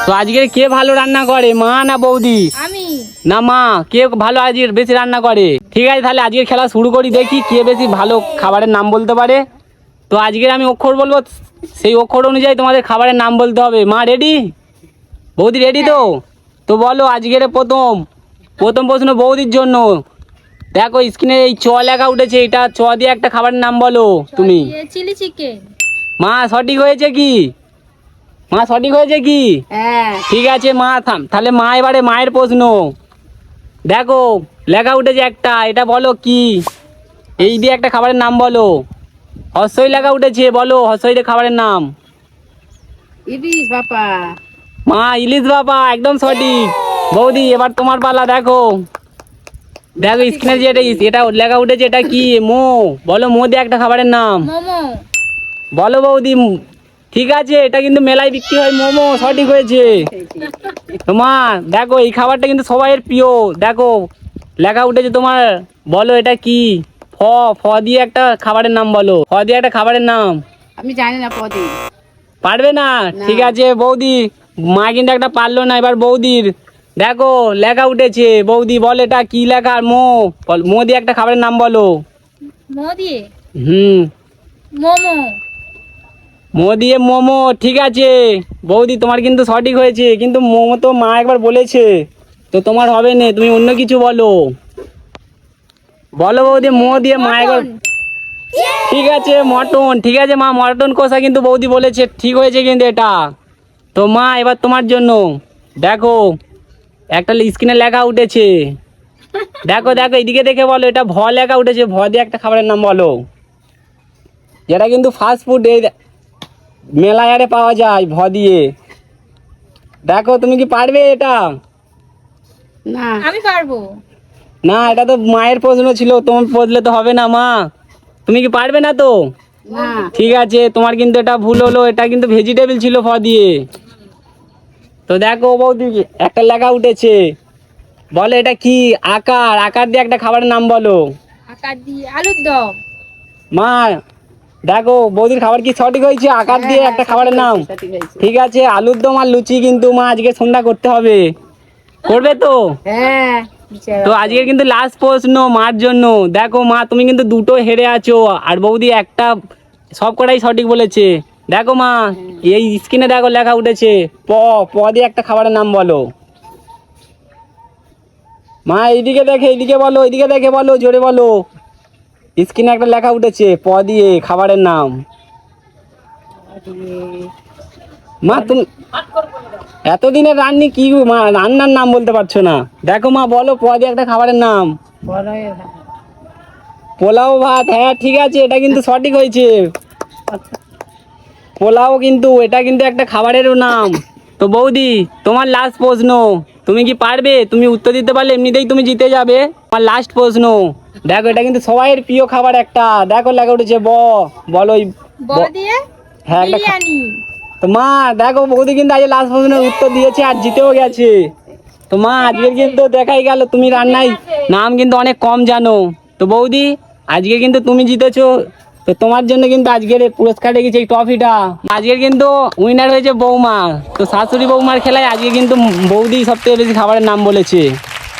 তো আজকে কে ভালো রান্না করে, মা না বৌদি? আমি। না মা, কে ভালো আজকে বেশি রান্না করে? ঠিক আছে, তাহলে আজকে খেলা শুরু করি, দেখি কে বেশি ভালো খাবারের নাম বলতে পারে। তো আজকে আমি অক্ষর বলবো, সেই অক্ষর অনুযায়ী তোমাদের খাবারের নাম বলতে হবে। মা রেডি? বৌদি রেডি তো? তো বলো আজকের প্রথম প্রথম প্রশ্ন বৌদির জন্য। দেখো স্ক্রিনে এই চ লেখা উঠেছে, এটা চ দিয়ে একটা খাবারের নাম বলো তুমি। Chilli chicken. মা সঠিক হয়েছে কি? মা সঠিক হয়েছে কি? হ্যাঁ। ঠিক আছে মা, তাহলে মা এবারে মায়ের প্রশ্ন। দেখো লেখা উঠেছে একটা, এটা বলো কি? এই দিয়ে একটা খাবারের নাম বলো। হর্ষই লেখা উঠেছে, বলো হর্ষই দিয়ে খাবারের নাম। ইলিশ বাবা। মা ইলিশ বাবা, একদম সঠিক। বৌদি এবার তোমার পালা। দেখো দেখো স্ক্রিনে যে এটা লেখা উঠেছে, এটা কি? মো। বলো মো দিয়ে একটা খাবারের নাম মোমো। বলো বৌদি। ঠিক আছে, এটা কিন্তু মেলায় বিক্রি হয় মোমো, সঠিক হয়েছে। মা দেখো এই খাবারটা কিন্তু সবাইয়ের প্রিয়। দেখো লেখা উঠেছে তোমার, বলো এটা কি? ফ। ফ দিয়ে একটা খাবারের নাম বলো, ফ দিয়ে একটা খাবারের নাম। আমি জানি না পদে। পারবে না? ঠিক আছে বৌদি, মা কিন্তু একটা পারলো না, এবার বৌদির। দেখো লেখা উঠেছে, বৌদি বল এটা কি লেখা? মো। মো দিয়ে একটা খাবারের নাম বলো। মো দিয়ে হুম, মোমো। মো দিয়ে মোমো, ঠিক আছে বৌদি, তোমার কিন্তু সঠিক হয়েছে, কিন্তু মোমো তো মা একবার বলেছে, তো তোমার হবে না, তুমি অন্য কিছু বলো। বলো বৌদি, মো দিয়ে মা একবার। ঠিক আছে মটন, ঠিক আছে মা, মটন কষা কিন্তু বৌদি বলেছে, ঠিক হয়েছে কিন্তু এটা। তো মা এবার তোমার জন্য। দেখো একটা স্ক্রিনে লেখা উঠেছে, দেখো দেখো এদিকে দেখে বলো, এটা ভ লেখা উঠেছে, ভ দিয়ে একটা খাবারের নাম বলো, যেটা কিন্তু ফাস্ট ফুড এই মেলায় আরে পাওয়া যায়, ভ দিয়ে। দেখো তুমি কি পারবে এটা? না আমি পারবো না, এটা তো মায়ের প্রশ্ন ছিল, তোমার বললে তো হবে না মা। তুমি কি পারবে না তো? না। ঠিক আছে, তোমার কিন্তু এটা ভুল হলো, এটা কিন্তু ভেজিটেবল ছিল ফ দিয়ে। তো দেখো বৌদি একটা লেখা উঠেছে, বলো এটা কি? আকার। আকার দিয়ে একটা খাবারের নাম বলো। আকার দিয়ে আলুর দম। মা দেখো বৌদির খাবার কি সঠিক হয়েছে? আকার দিয়ে একটা খাবারের নাম। ঠিক আছে, আলুর দম আর লুচি কিন্তু মা আজকে সন্ধ্যা করতে হবে, করবে তো? হ্যাঁ। তো আজকে কিন্তু লাস্ট প্রশ্ন মার জন্য। দেখো মা তুমি কিন্তু দুটো হেরে আছো, আর বৌদি একটা সব কটাই সঠিক বলেছে। দেখো মা এই স্ক্রিনে দেখো লেখা উঠেছে প। প দিয়ে একটা খাবারের নাম বলো। মা এইদিকে দেখে, এইদিকে বলো, এইদিকে দেখে বলো, জোরে বলো। স্ক্রিনে একটা লেখা উঠেছে প দিয়ে খাবারের নাম। মা তুমি এতদিনের রান্নি কি মা, রান্নার নাম বলতে পারছো না? দেখো মা বলো প দিয়ে একটা খাবারের নাম। পোলাও ভাত, হ্যাঁ ঠিক আছে, এটা কিন্তু সঠিক হয়েছে। পোলাও কিন্তু এটা কিন্তু একটা খাবারেরও নাম। তো বৌদি তোমার লাস্ট প্রশ্ন, তুমি কি পারবে? তুমি উত্তর দিতে পারলে এমনিতেই তুমি জিতে যাবে। আমার লাস্ট প্রশ্ন, দেখো এটা কিন্তু সবাইয়ের প্রিয় খাবার একটা, দেখো লেখা উঠেছে ব। বলো বল দিয়ে হ্যাঁ বিরিয়ানি। তো মা দেখো বৌদি কিন্তু আজ লাস্ট প্রশ্নের উত্তর দিয়েছে আর জিতেও গেছে। তো মা আজকে কিন্তু দেখাই গেল তুমি রান্নায় নাম কিন্তু অনেক কম জানো। তো বৌদি আজকে কিন্তু তুমি জিতেছো, তো তোমার জন্য কিন্তু আজকের পুরস্কার রেখেছি এই ট্রফিটা। আজকের কিন্তু উইনার হয়েছে বৌমা। তো শাশুড়ি বৌমার খেলায় আজকে কিন্তু বৌদি সবথেকে বেশি খাবারের নাম বলেছে।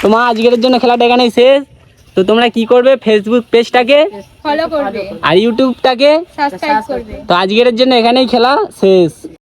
তো মা আজকের জন্য খেলাটা এখানেই শেষ। তো তোমরা কি করবে, ফেসবুক পেজটাকে ফলো করবে আর ইউটিউবটাকে সাবস্ক্রাইব করবে। তো আজকের জন্য এখানেই খেলা শেষ।